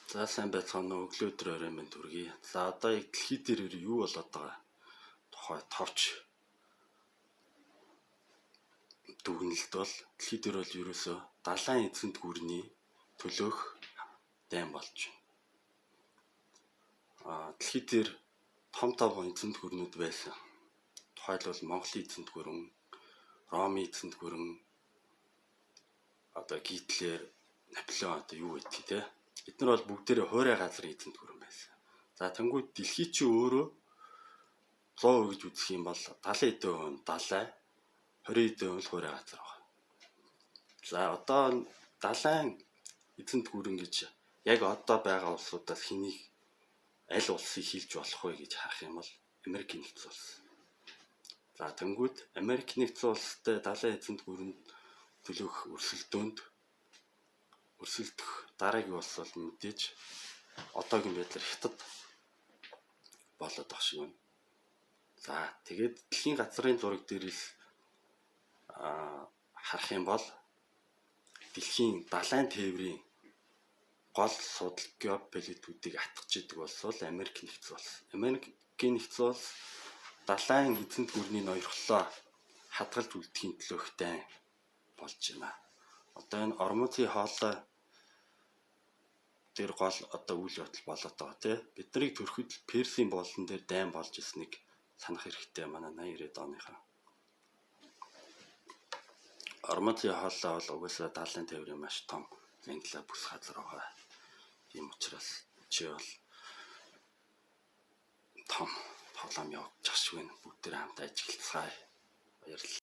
За сайн байцгаана уу, өглөөдөр орой минь төргий. За одоо яг дэлхий дээр юу болоод байгаа тухай товч дүгнэлт бол дэлхий дээр бол ерөөсөө далайн эзэнт гүрний төлөөх дайм болж байна. Дэлхий дээр том эзэнт гүрнүүд байсан. Тухайлбал Монголын эзэнт гүрэн, Ромын эзэнт гүрэн, одоо Гитлер, Наполеон одоо юу гэдгийг те. Эдгээр бол бүгдээрээ хуурай газрын эзэнт гүрэн байсан. За тэнгууд дэлхий чи өөрөө 100% гэж үзэх юм бол 70% далай, 20% хуурай газар байна. За одоо далайн эзэнт гүрэн гэж яг одоо байгаа улсуудаас хэнийг аль улсыг хилж болох вэ гэж харах юм бол Америкийн нэгдсэн улс. За тэнгууд Америк нэгдсэн улстай далайн эзэнт гүрэнд төлөөх өрсөлдөх дараагийн улс бол мэдээж одоогийн байдлаар Хятад болоод байгаа шиг байна. За тэгээд дэлхийн газрын зураг дээрээс харах юм бол дэлхийн далайн тээврийн гол судал геополитикүүдийг атгаж идэг улс бол Америк нэгдсэн улс. Америкийн нэгдсэн улс далайн эзэнт гүрний ноёрхлоо хадгалж үлдэхийн төлөөх дайн болж байна. Одоо энэ Ормозын хоолой дээр гол одоо үйл явдал болоод байгаа тийм. Биднийг төрөхөд Персийн болон дээр дайн болж ирснийг санах хэрэгтэй манай 80-90 оныхаа. Ормозын хоолой бол угаасаа далайн тээврийн маш том зангилаа бүс газар байгаа. Тийм учраас чи бол том тоглоом явуулж ах шиг байна. Бүгд хамт ажиглацгаая. Баярлалаа.